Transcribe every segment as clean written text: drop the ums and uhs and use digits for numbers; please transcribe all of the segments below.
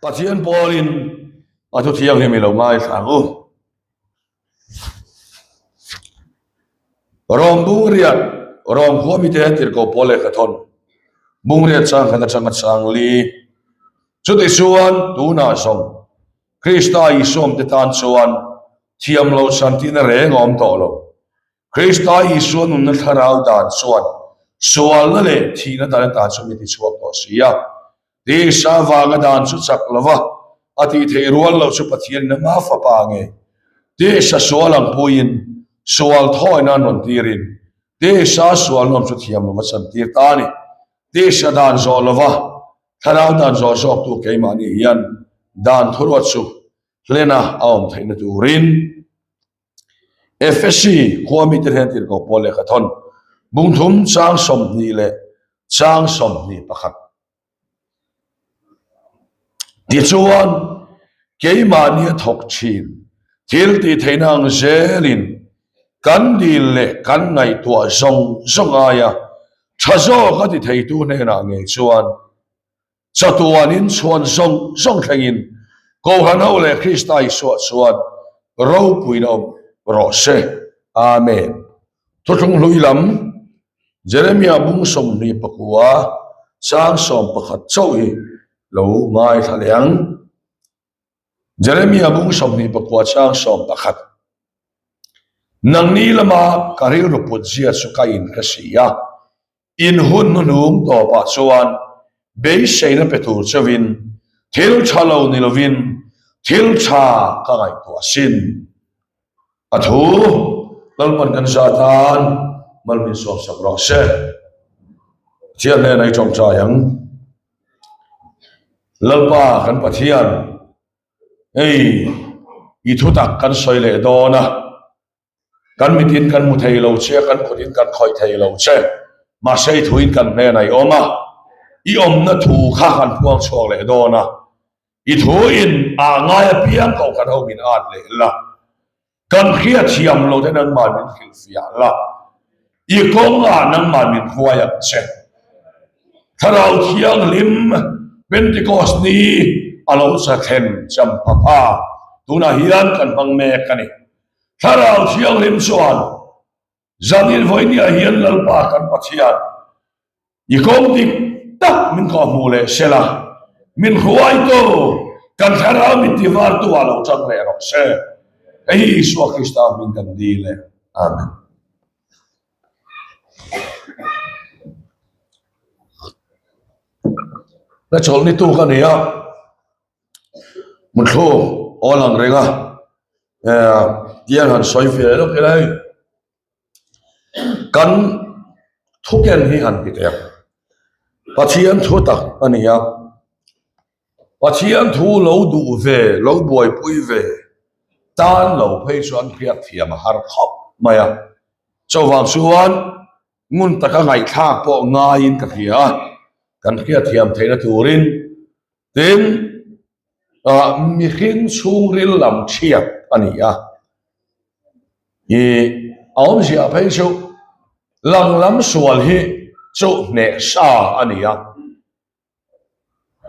Pathian Paulin atu thiang hi mi lo ngai thangu rom bungriat rom khuami te tir ko pole ka thon bungriat sang khana sang li chuti suan tu na song Krista isom te tan suan thiam lo santi na re ngom to lo Krista isom nun na tharau dan suan sual na le thina dan ta sumi ti suak to sia de sa waga dan su chak lova ati thei rual lo chu pathian na ma fa pa nge de sa sualang puin sual thoi na non tirin de sa sual nom chu thiam lo san tir ta ni de sa dan zo lova tharau dan zo sok tu ke mani hian dan thurwat chu lena aum thaina turin FSC khuami te hen tir ko pole ka thon bungthum chang som ni le chang som ni pakhat ti chuan keimani thok chin thil ti theinang zelin kan dil le kan ngai tua zong aya thazo ka ti thei tu ne na nge chuan chatuanin chuan zong thengin ko hanau le Kristai chuan ro puinom ro se amen thuthung hluilam Jeremiah bung som ni pakua chang som pakhat chawi lo ngai thaliang Jeremiah bung som ni pakua chang som pakhat nang ni lama karil ruput zia sukain kasia in hun nunung to pa chuan be seina petur chawin thil thalo ni lovin thil tha ka ngai to sin athu lalpan kan satan malmin som sakro se chian ne nai chong cha yang lalpa kan pathian ei I thutak kan soile dona kan mitin kan mu thei lo che kan khutin kan khoi thei lo che ma sei thuin kan ne nai oma I om na thu kha kan puang chok le dona I thu in a ngai piang ko kan ho min at le la kan khia thiam lo te nang ma min khil fia la I kong a nang ma min khuaya che tharau thiang lim Pentecost ni alo sa khen cham papa tuna hian kan mang me kani tharau thiang lim chuan zanin voinia hian lalpa kan pathian I kong dik tak min ko mu le sela min khuai to kan tharau min tivar tu alo chang le ro se ei Isua Krista min kan di le amen na chol ni tu ka nia mun tho olang renga tiang han soi fe lo ke lai kan thuken hi han pi te pathian thu tak ania pathian thu lo du ve lo boi pui ve tan lo phei chuan khiat thiam har khop maya chawang chuan ngun taka ngai thak po ngain ka thia kan kia thiam theina turin tin mi khin chung ril lam thiat ania I aum sia phei chu lang lam sual hi chu ne sa ania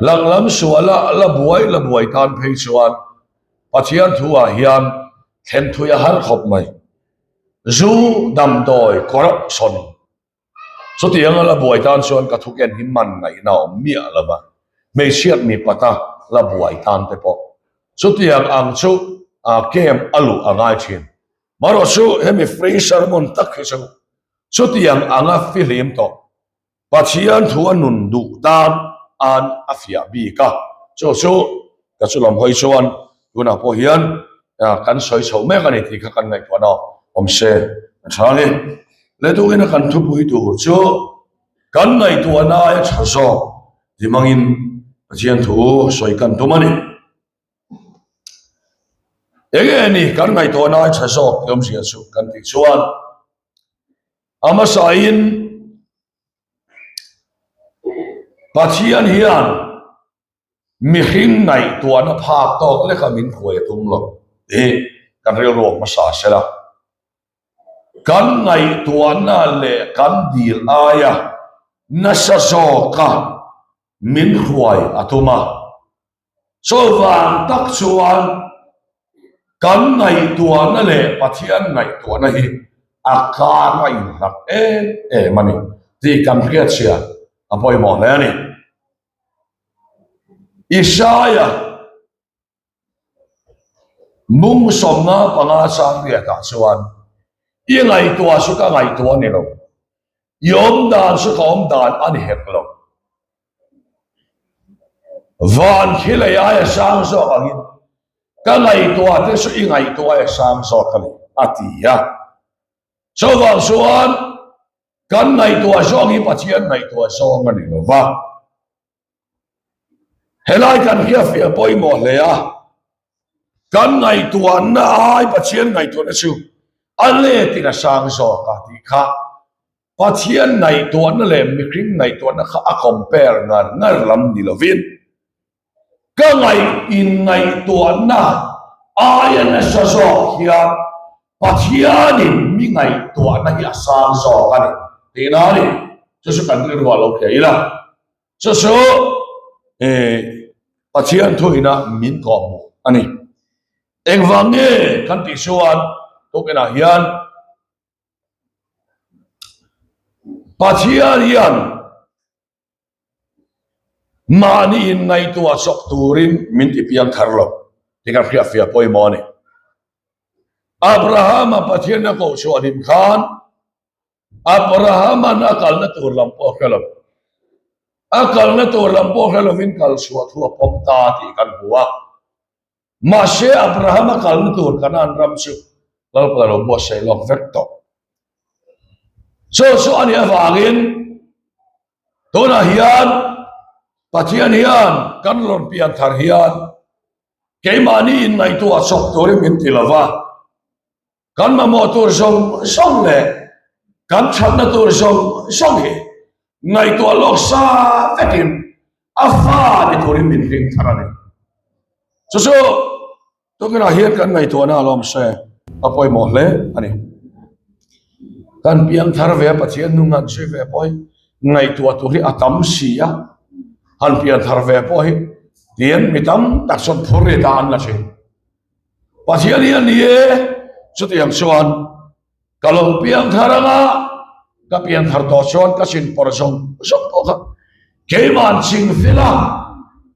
lang lam suala la buai tan phei chuan pathian thua hian khen thuya har khop mai zu dam doi corruption so tiang la buai tan chuan ka thuken hi man ngai na mi alaba me siat mi pata la buai tan te po so tiang ang chu a kem alu angai chin maro chu hemi free sermon tak hi chu so tiang anga filim to pathian thu anun du tan an afia bi ka chu ka chu lam hoi chuan tuna po hian kan soi chho me ka ni ti kha kan ngai to no om se chali le tu ina kan thu pui tu chu kan ngai tu ana ya chaso di mangin pathian thu soi kan tu mani ege ni kan ngai tu ana chaso yom sia chu kan ti chuan ama sain pathian hian mi hing ngai tu ana phak tok le ka min khoi tum lo kan rel ro ma sa sela kan ngai tuana le kan dil aya nasa zoka min huai atuma so vàng tắc chuan kan ngày tua na le pathian ngày tua na hi aka ngai hak mani ti kan khia chia apoi mo le ni Isaiah mung som na panga sang dia ta chuan i ngày tua su ka ngày tua ni lo yom dan su khom dan an hek lo van khile ya sang so angin ka ngày tua te su i ngày tua sang so kali atia so wang suan kan ngày tua so ngi pathian ngày tua so ngani lo wa helai kan khia fia poi mo le a kan ngày tua na ai pathian ngày tua na su an le ti na sang so ka ti kha pathian ngày tua na le mi kring ngày tua na kha a compare ngar lam ni lo vin ka ngày in ngày tua na ai na so so hian pathian in mi ngày tua na hi sang so ka ni ti na ni chu su kan ri wa lo khei la so pathian thuina min ko mo ani eng wange kan ti suan to ke na hian pathian hian mani in ngày tua sok turin min ti piang tharlo ti kan khia fia poi mo ni Abraham pathian na ko so anim khan Abraham na kal na tur lam po khelo akal na tur lam po khelo vin kal suwa thua pom ta ti kan huwa ma she Abraham kal na tur kanan ram su lal palo bo sei lok vekto so ani avangin to na hian pathian hian kan lon pian thar hian keimani in ngày tua sok turin min tilava kan ma motor song le kan chat na tur song he ngày tua lok sa vekin afa de turin min ring tharani so to kena hian kan ngày tua na lom se apoi mo le ani kan piang thar ve pathian nu ngan se ve poi ngày tua turi atam sia han piang thar ve poi tien mitam tak son phore ta an la se pathian hian ni chu tiang chuan kalong piang tharanga ka piang thar to chuan ka sin por song po ka keiman sing fila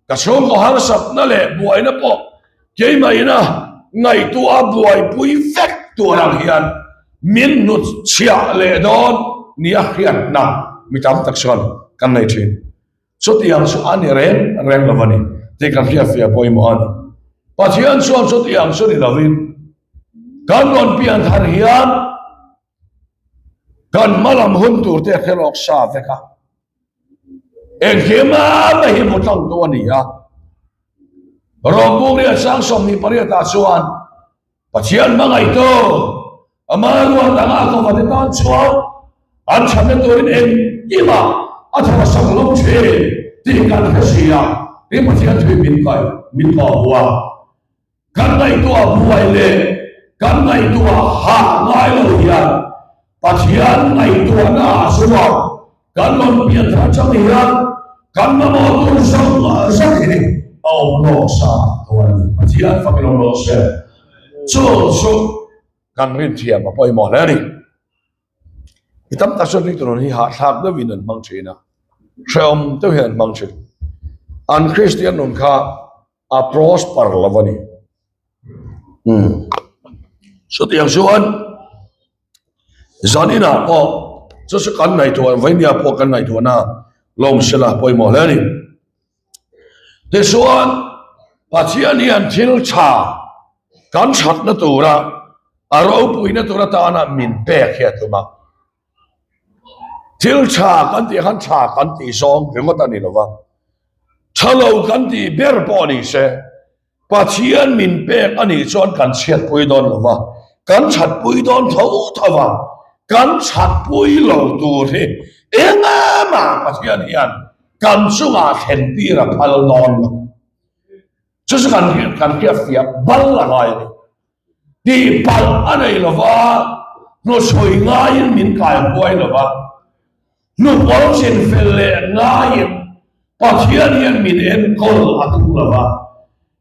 ka song ko har sap na le buai na po keimai na ngày tua buai pui vek tua lang hian min nut chia le don nia khian na mitam tak chuan kan nei thin chu tiang chu ani reng lavani te kan khia fia poi mo an pathian chuan chu tiang chu ni lovin kan lon pian thar hian kan malam hun tur te khelok sa veka en khema ma hi motang to ni a robu ria sang som ni paria ta chuan pathian mangai to ama ruan danga ko va tan chuan an chhan turin en ima athara sang lom che ti kan khasia ti pathian thui min ko huwa kan ngai to buai le kan ngày tua ha ngai lo hian pathian ngày tua na suwa kan lon pian tha chang hian kan ma mo tu sang hi au no sa tuan pathian fa lo lo se so kan rin thiam ma poi mo le ni itam ta so ni tu ni ha thak da winan mang china shom to hian mang chin an christian non kha a prosper lavani so tiang suan zanina po so su kan nai tuan vainia po kan nai tuana lom sela poi mo le ni te suan pathian hian thil cha kan chat na tura aro pui na tura ta na min pe khia tuma thil cha kan ti han cha kan ti song rengo ta ni lova thalo kan ti ber po ni se pathian min pe ani chon kan chiat pui don lova kan chat pui don thau thawa kan chat pui lo tu the enga ma pathian hian kan sunga khen pi ra phal non chu su kan kia fia bal la ngai ti pal anei lova no soi ngai min kai boy lova no bol sin fel le ngai pathian hian min en kol atu lova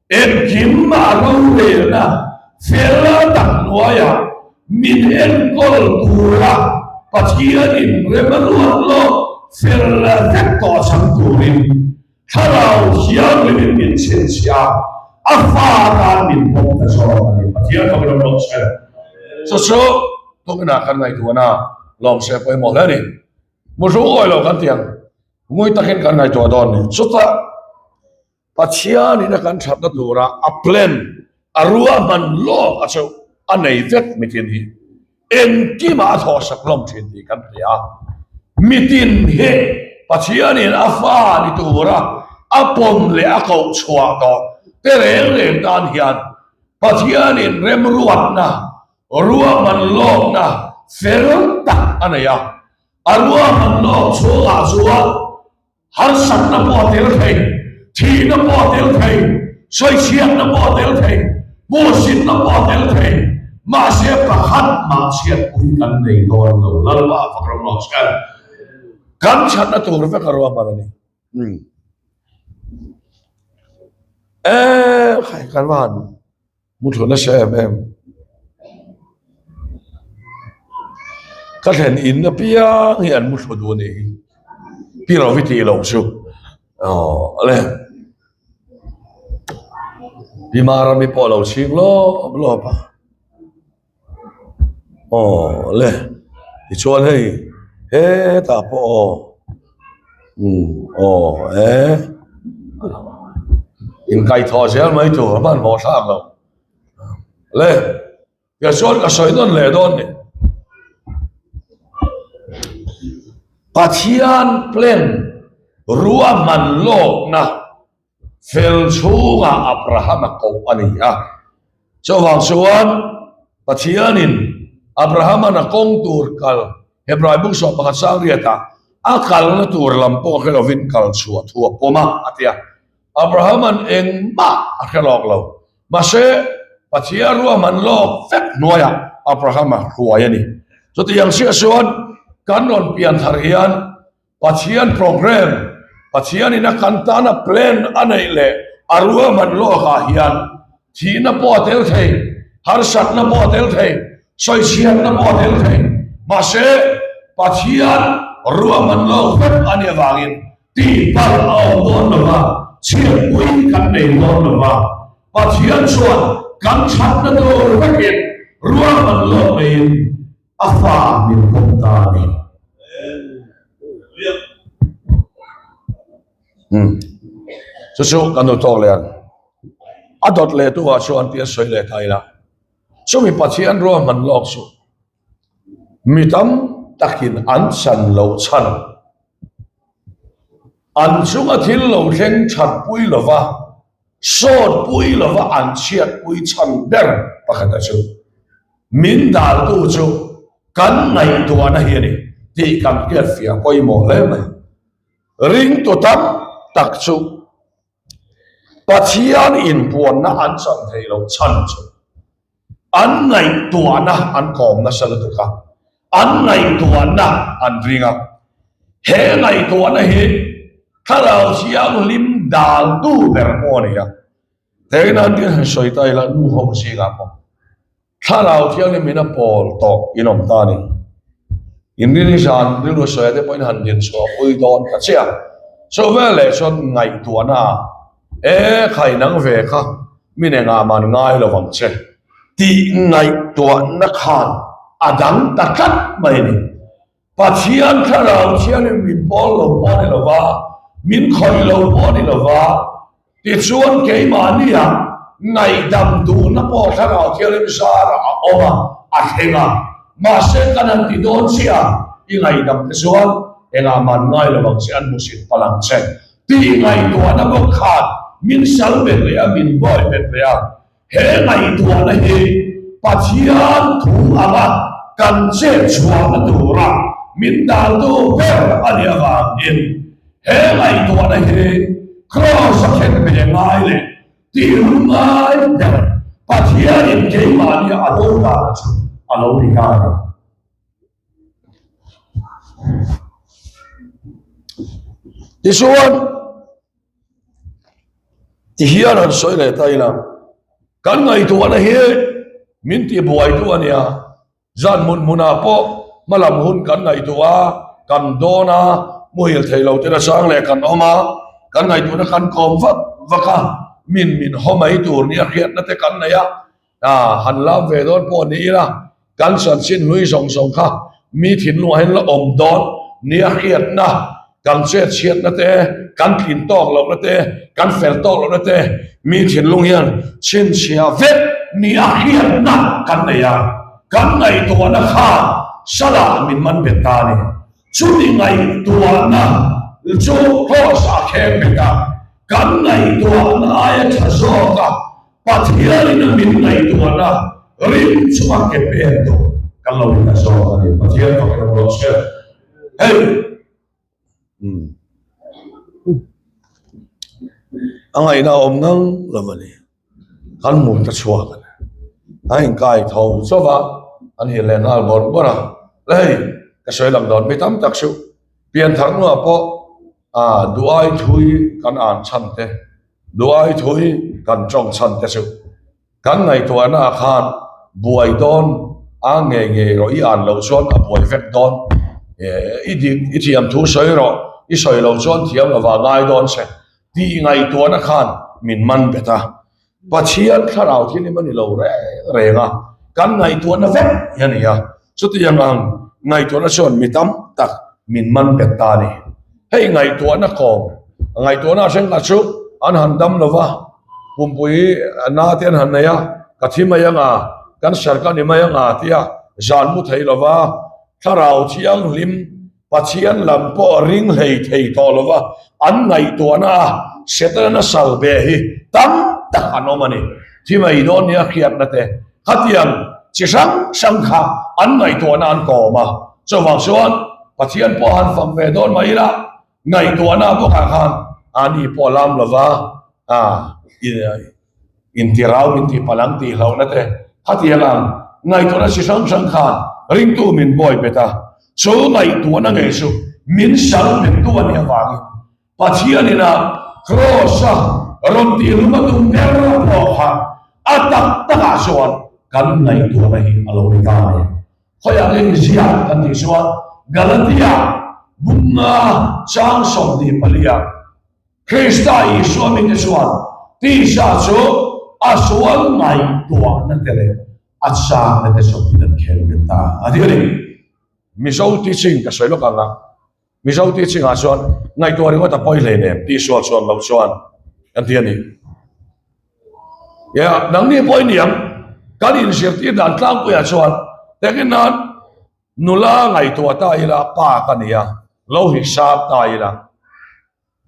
em kim mà lâu về na phê la tặng noya min em kol tura pathian in remaruat lo phê la vek to sang turin tharau hiang min min chen sia afa ta min bom ta so ni pathian ko rom lo se so to na kan ngai tu na lom se poi mo la ni mo ro oi lo kan tiang ngoi takin kan ngai to don ni so ta pathian in kan that na tura a plan arua man lo aso anei vet mitin hi en ki ma tho sak lom thin hi kan ria mitin he pathian in afa ni tura apom le akau chua to tereng le dan hian pathian in rem ruat na rua man lo na fer tak anaya arua man lo chua chua har sak na po tel thei thi na po tel thei soi chiang na po tel thei mo sin na po tel thei ma se pakhat ma chiat ui kan nei don lo lalwa fakram lo skan kan chat na tur ve karwa marani khai kan wan mu thona se em ka then in na pia hian mu thodu ni pi ro vi ti lo chu le pi mara mi po lo ching lo pa le ti chuan hei he ta po in kai tho zel mai tu ban mo sa lo le ya chuan ka soi don le don ni pathian plan rua man lok na fel chunga Abraham ko ania so wang chuan pathianin Abraham na kong tur kal Hebrai buk so pakhat sang riata akal na tur lampo khelovin kal chua thua poma atia Abraham an eng ma akhelok lo mase pathian rua man lok fek noya Abraham ruayani so tiang sia chuan kanon pian tharian pathian program pathian ina kantana plan anei le arua man lo ka hian thina po tel thei har sak na po tel thei soi chiang na po tel thei ma se pathian rua man lo vet ania wangin ti par au don ma chiang ui kan nei don ma pathian chuan kan chat na do vekin rua man lo mein afa min kom ta ni so kan to le adot le tu wa chuan tia soi le thai la so mi pathian ro man lok su mitam takin an san lo chan an chunga thil lo hleng that pui lova sot pui lova an chiat pui chan ber pakhata chu min dal tu chu kan ngai tu na hi ni ti kan ke fia poi mo le mai ring to tam tak chu pathian in puan na an chan thei lo chan chu an ngai tu na an kom na sal tu ka an ngai tu na an ringa he ngai tu na hi tharau chiang lim dal tu ber mo ni ya te nan ti soi tai la nu ho si ga po tharau chiang ni mina pol to inom ta ni in ni san ni lo soi de point han din so ui don ka chia so vele son ngai tu na khai nang ve kha mine nga man ngai lo wang che ti ngai tu na khan adang takat mai ni pathian tharau chiang ni min pol lo mo ni lo wa min khoi lo mo ni lo wa ti chuan ke ma ni ya ngai dam tu na po tharau chiang ni sa ra oma a henga ma se kanan ti don sia i ngai dam te chuan enga man ngai lo wang che an musin palang che ti ngai tu na bo khan min sal bet le min boy bet le he ngai tu na he pathian thu ama kan che chua na tu ra min dal tu ber alia wa in he ngai tu na he cross khen be ngai le ti ngai da pathian in ke ma ni a do da chu a lo ni ka ti suan ti hian an soi le tai la kan ngai tu ana hi min ti buai tu ania zan mun muna po malam hun kan ngai tu a kan dona muhil theilo te na sang le kan oma kan ngai tu na kan kom vaka min homai tur ni khiat na te kan na ya han la ve don po ni la kan san sin lui song song kha mi thin lu hen la om don ni khiat na kan chiat na te kan thin tok lo na te kan fer tok lo na te mi thin lung hian chin chia vet ni khiat na kan na ya kan ngai tu na kha sala min man beta ni chu ni ngai tu na chu ho sa khem beta kan ngai tu na ai tha zo ka pathian in min ngai tu na rim chuma ke pe do kan lo na zo ani pathian ko kan lo se hey angai na om ngang lamani kan mun ta chua kan ai kai thau so wa an hi len al bor bora lei ka soi lam don mi tam tak su pian thang nu po duai thui kan an chan te duai thui kan chong chan te su kan ngai to na khan buai don a nge ro i an lo son a buai vet don i thiam thu soi ro i soi lo son thiam la wa ngai don se ti ngai to na khan min man beta pathian tharau thi ni mani lo re nga kan ngai to na vet yani ya chu ti yang ang ngai to na son mi tam tak min man beta ni hei ngai to na ko ngai to na sen ka chu an han dam lova pumpui na ten han na ya kathima yanga kan sarka ni mayanga tia jan mu thei lova tharau chiang lim pathian lam po ring lei thei to lova an ngai to na setan na salbe hi tam tak anomani thima i don ya khiat na te khatiang chi sang kha an ngai to na an ko ma chawang suan pathian po han fam ve don mai la ngai to na bo kha khan ani po lam lova in tirau min ti palang ti hlau na te khatiang ngai to na chi sang khan ring tu min boy beta so ngai to na ngai su min sang min tu an ya wangi pathian ina crossa ron ti luma tu merra po ha atak taka suan kan ngai tu na hi alo ni ka ne khoya ngai zia kan ti suan galatia bunga chang som ni palia krista i suamin suan ti sa so aswal ngai tu na tele atsa na te som tin khen beta adi ni mi so ti sing ka soi lo ka nga mi so ti sing a suan ngai tu ri ko ta poi le ne ti suan lo suan an ti ni ya nang ni poi niam kan in sir ti dan tlang ko ya suan te ken nan nula ngai tu ta ila pa ka ni ya lo hi sap ta ila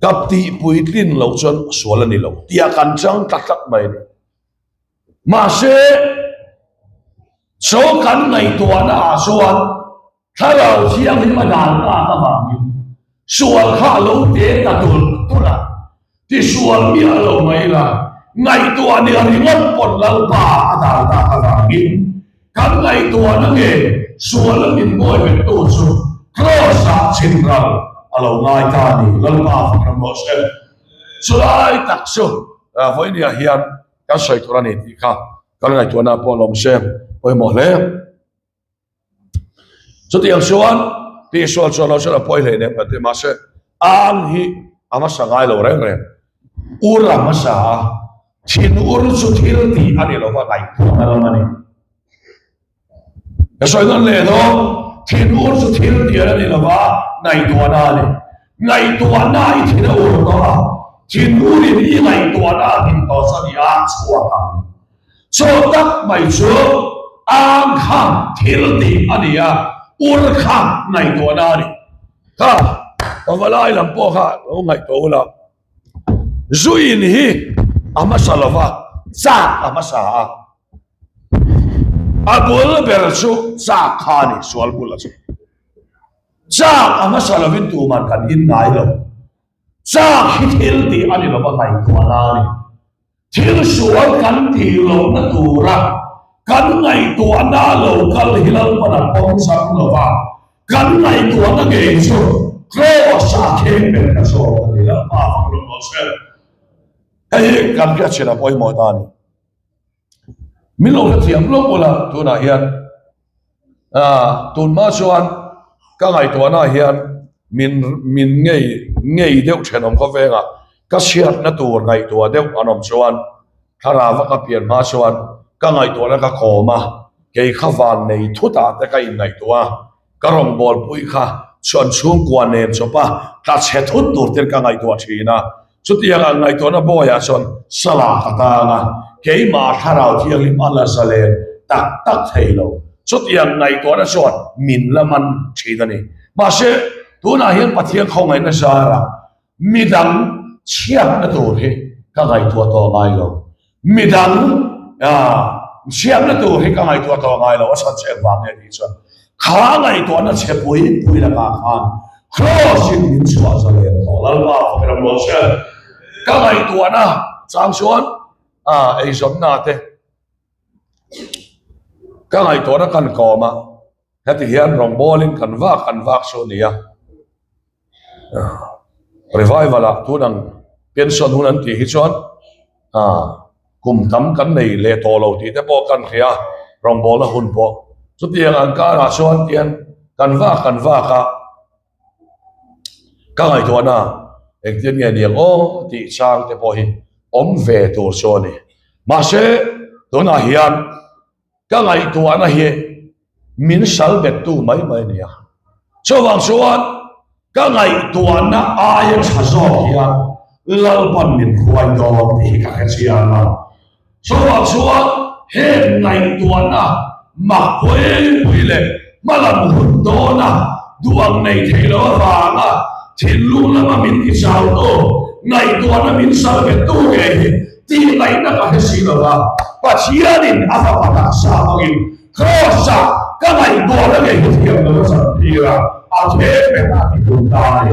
kap ti puitlin lo chon sual ni lo tia kan chang tak mai ma se so kan ngai tu na suan tharau chiang ni ma dan ta ka ma sual kha lo te ta tul tula ti sual mi alo mai la ngai tu ani ani ngon pon lau pa ta ka ma kan ngai tu na nge sual min boy ben tu su cross a chin ra alo ngai ta ni lau pa fa mo se sulai tak su voi ni hian ka soi tu ra ni ti kha kan ngai tu na po lom se oi mo le so ti ang suan ti sual lo se la poi le ne pa te ma se ang hi ama sangai lo re ura masa chin ur su thil ti ani lo va kai tu na lo mani ya soi don le do chin ur su thil ti ani lo va nai tu na le ngai tu na i thin ur do la chin ur ni ngai tu na tin to sa ni a chua ka so tak mai chu ang kham thil ti ani ya ur kham nai tu na ni ka Pamalay lang po ka, ngai to la. Zuin hi amasalava sa amasa. Agul bersu sa khani sual bulas. Sa amasalavin tuman kan in nai lo. Sa hitil di ani lo ba ngai to alani. Til sual kan ti lo na tura. Kan ngai to ana lo kal hilal pada pong sang lo ba. Kan ngai to na ge su. Cross a king in the soul, the power of the hei kan kia china poi mo ta ni min lo thiam lo bola tu na hian tun ma chuan ka ngai to na hian min ngei deuh thenom kho venga ka siat na tur ngai to deuh anom chuan thara wa ka pian ma chuan ka ngai to na ka khoma ke khawan nei thuta te ka in ngai to ka rong bol pui kha chuan chung kwa nem chopa ka che thut tur ter ka ngai to thina chutianga ngai to na boya chuan sala kata nga ke ma tharau thiang lim ala salen tak tak thailo chutiang ngai to na chuan min laman thina ni ma se tu na hian pathian khong ngai na sara midang chiang na tur he ka ngai to ngai lo midang chiang na tur he ka ngai to ngai lo sa che wang he ni chuan khá ngai to na che pui la ka khan crossing min chua sa len to lal ba ko ram lo che ka ngai to na chang chuan ei zom na te ka ngai to na kan ko ma hati hian rong bolin kan vak so nia revival a tu nang pension hunan ti hi chuan kum tam kan nei le to lo ti te po kan khia rong bol na hun po chu tiang an ka ra chuan tian kan va ka ngai to na eng tian nge niang o ti chang te po hi om ve tur so ni ma se to na hian ka ngai to na hi min sal bet tu mai nia chawang chuan ka ngai to na ai cha zo hian lal pan min khuai do ti ka kha chian ma chawang chuan he ngai to na ma khoi le malam hun do na duang nei thelo wanga thilu lama min ki chau to ngai to na min sal bet tu ge ti lai na ka si lo wa pa chianin ava pa sa ngin khosa ka ngai to na ge thiam no sa tira a the pe na ti tu dai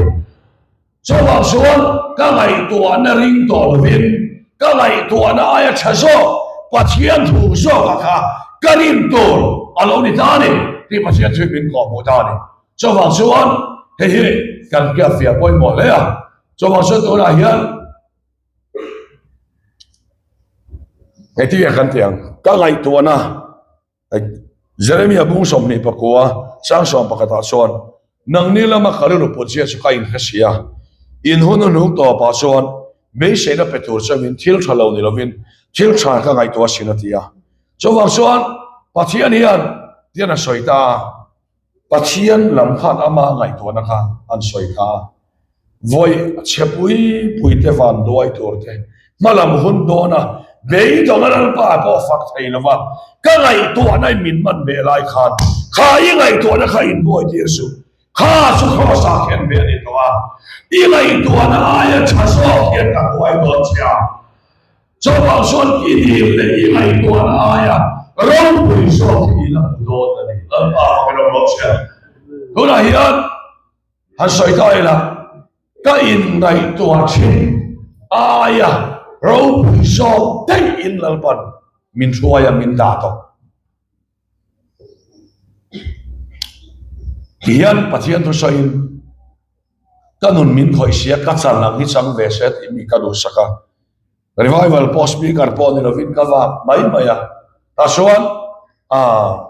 chawang chuan ka ngai to na ring to vin ka ngai to na aya chaso pa chian thu so ka kha karin tur alo ni tani ti pasien thui bin ko mo tani chawang chuan he kan kia fia poi mo le a chawang chuan to na hian he ti kan tiang ka ngai to na Jeremia bung som ni pakua sang som pakata chuan nang ni lama kharu pu chia chu ka in khasia in hun nu to pa chuan me se na petur chamin thil thalo ni lovin thil tha ka ngai to sinatia chawang chuan pathian hian tiana soita pathian lam khan ama ngai to na kha an soika voi chepui puite van doi torte malam hun dona bei dongaran pa po fak thailova ka ngai to anai min man be lai khan khai ngai to na kha in boy yesu kha su kho sa khen be ni to i ngai to na aya chaso khen ka doi don cha chawang chuan ki ni le i ngai to na aya rong pui so ki la do da ni la pa ko lo mo che tu na hian han soi tai la ka in ngai to chin aya rong pui so dai in la pan min chuaya min da to hian pathian tu so in kanun min khoi sia ka chan lang hi chang ve set mi ka du saka revival post speaker po ni lovin ka va mai maya ta chuan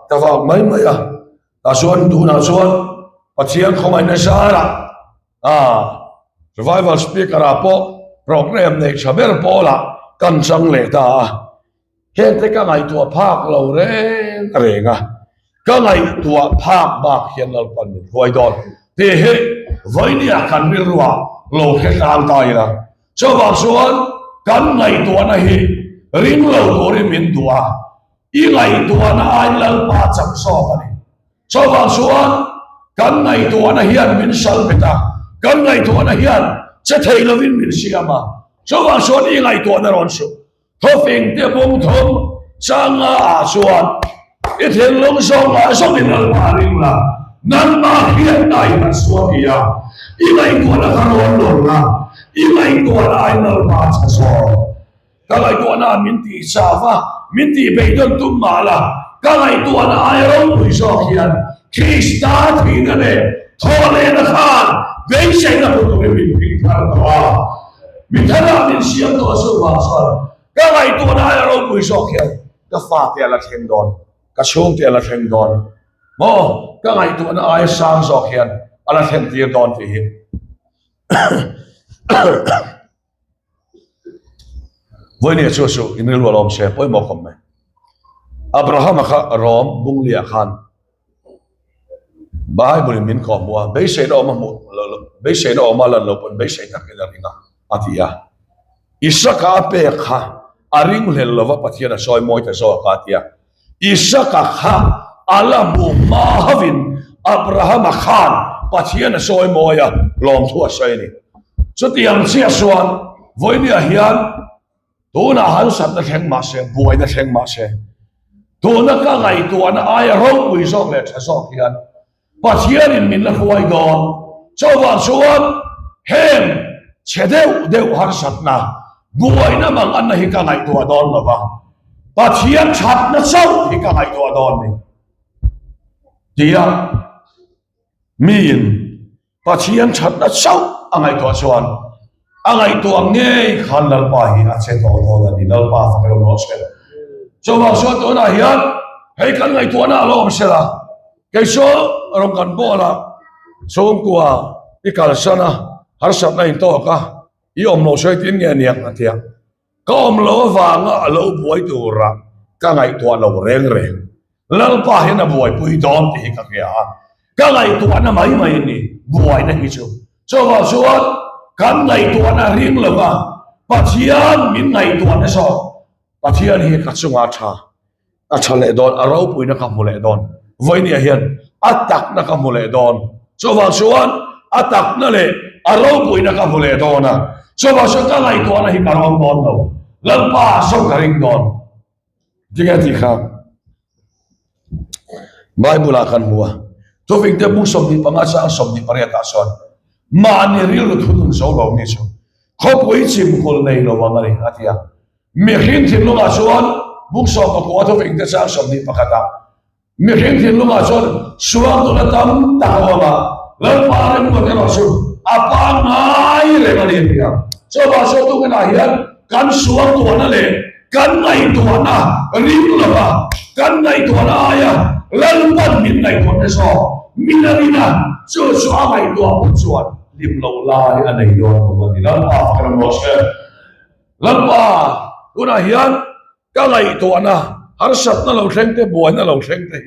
ta va mai maya ta chuan tu na chuan pathian khomai na sara revival speaker a po program nei chaber po la kan chang le ta hen te ka ngai tu phak lo renga ka ngai tu phak ba khian al pan ni hoi don te he voi ni a kan mi ruwa lo khe kan tai la chawa chuan kan ngai tu na hi ring lo ri min tua i ngai tu na ai lal pa cham so ani chawa chuan kan ngai tu na hian min sal beta kan ngai tu na hian che thei lovin min siama chawa chuan i ngai tu na ron su tho fing te bong thom changa a chuan i thel long song a so min al pa ring la nan ma hian dai na so ia i ngai tu na kan ron lo la i ngai tu na ai lal pa cha so ka ngai tu na min ti sa va min ti be don tum ma la ka ngai tu na ai rong pui so hian ki sta thi na le tho le na khan be sai na pu to be min phi ka to mi thana min siam to su ba sa ka ngai tu na ya ro pui so khe ka fa te la theng don ka chung te la theng don mo ka ngai tu na ai sang so khian ala theng ti don ti hin voi ne chu chu in ru lom se poi mo khom me Abraham kha rom bung lia khan Bible min ko mo be se do ma mo be se do ma lan lo pon be se ta ke da ringa atia Isaka pe kha aring lel lova pathian soi moi ta so ka tia Isaka kha alamu mahavin Abraham khan pathian soi moya lom thua sai ni chu tiang sia suan voi ni hian tu na han sat na theng ma se buai na theng ma se tu na ka ngai tu na ai ro pui sok le tha sok hian pathian in min na huai don cho wa suan hem chedeu deu har sat na buai na mang an na hi ka ngai tu don lo ba pathian chat na sau hi ka ngai tu don ni dia min pathian chat na sau angai tu suan angai tu nge khan lal pa hi a che to to da ni lal pa fa ro no se cho wa so to na hian hei kan ngai tu na lo om se la cái số rong kan bo la song kwa ikal sana har sat na in to ka i om lo sai tin nge niak atia ka om lo wa nga lo buai tu ra ka ngai tu lo reng reng lal pa he na buai pui don ti ka kya ka ngai tu na mai mai ni buai na hi chu cho wa suan kan ngai tu na ring lo ba pathian min ngai tu na so pathian hi ka chunga tha a chale don a ro pui na ka mu le don voi ni hian atak na ka mu le don cho wa suan atak na le a ro pui na ka mu le don na cho wa so ka ngai tu na hi ka ron don lo lan pa so ka ring don diga ti kha Bible kan mua to ving te mu som ni panga sa som ni pare ta son ma ni ril thun so lo ni so kho pui chim kol nei lo wa ngari atia me hin thin lo ga suan bu so ko to ving te sa som ni pakata me hin thin lo ga suan suan to na tam ta wa ba lan pa re mu ka lo su apa ngai le ga ni pia so ba so tu na hian kan suan to na le kan ngai to na ring lo ba kan ngai to na ya lan pan min ngai ko ne so min na ina so so ngai to a chuan lim lo la a nei do ko ni lan pa ka mo se lan pa tu na hian ka ngai to na har sat na lo thleng te buai na lo thleng te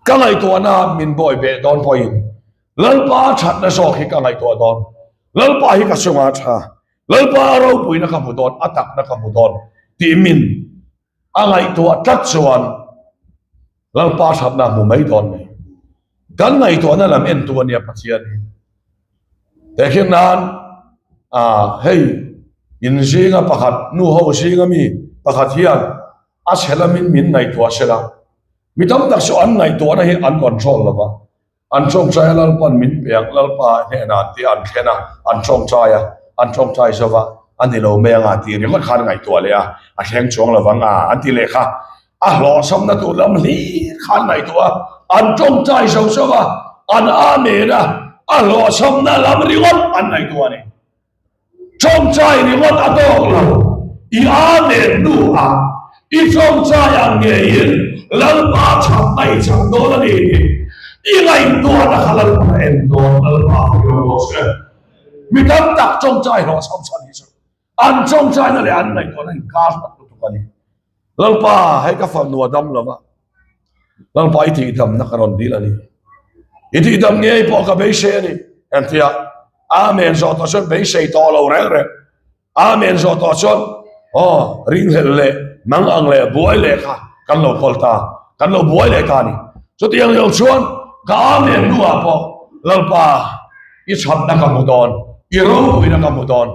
ka ngai to na min boy be don point lan pa that na so khi ka ngai to don lan pa hi ka sunga tha lan pa ro pui na ka mu don atak na ka mu don ti min angai to tat chuan lan pa that na mu mai don ni kan ngai to na lam en tu ania pathian ni te khin nan hei in jinga pakhat nu ho jinga mi pakhat hian a chelamin min ngai to sela mi tam tak so an ngai to na hi an control lawa an chong chai lal pan min pek lal pa he na ti an khena an chong chai sawa an ni lo me nga ti ri ma khan ngai to le a theng chong lawanga an ti le kha a lo som na tu lam li khan ngai to an chong chai sawa an a me na a lo som na lam ri wan an ngai to ni chong chai ri wan a to lo i a me nu a i chong chai ang nge yin lal pa cham nai cham do la ni ilai to na halal pa en do lal pa yo se mi tam tak chong chai lo som san ni so an chong chai na le an nai to na ka na tu ka ni lal pa hai ka fa nu dam lo ma lal pa iti dam na karon di la ni iti dam nge po ka be se ni en tia amen zo to son be se to lo re re amen zo to son ring le mang ang le boy le kha kan lo polta kan lo boy le ka ni so tiang yo chuan ka amen nu a po lal pa i chhat na ka mu don i ro wi na ka mu don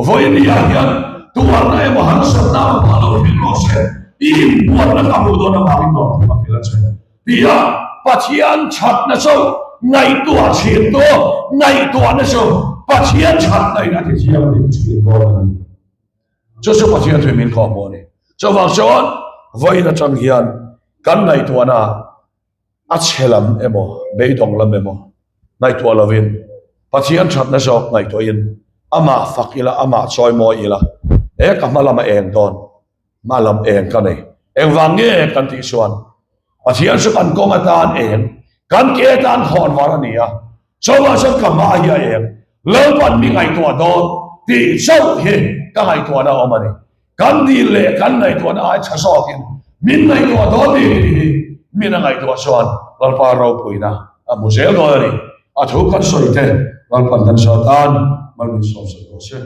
voi ni ya hian tu ar na e han sa na pa lo ni lo se i mo na ka mu don na ba ni no pa ki la che dia pathian chat na so ngai tu a chin to ngai tu na so pathian chat nai na ti chiam ni chi ko na cho so pathian thoi min ko mo ni cho wang chuan voi na chang hian kan ngai tu na a chelam emo beidong lam emo ngai tu lovin pathian chat na so ngai to in ama fakila ama choi mo ila kamalama eng don malam eng ka nei eng wange kan ti suan pathian su kan kong atan eng kan ke tan hon warania chowa sa kama ya eng lelpan mi ngai tua don ti chau he ka ngai tua na omani kan di le kan ngai tua na ai chasokin min ngai tua don di min ngai tua suan lalpa ro puina amuzel gori athu kan soite lalpan dan satan malmi som se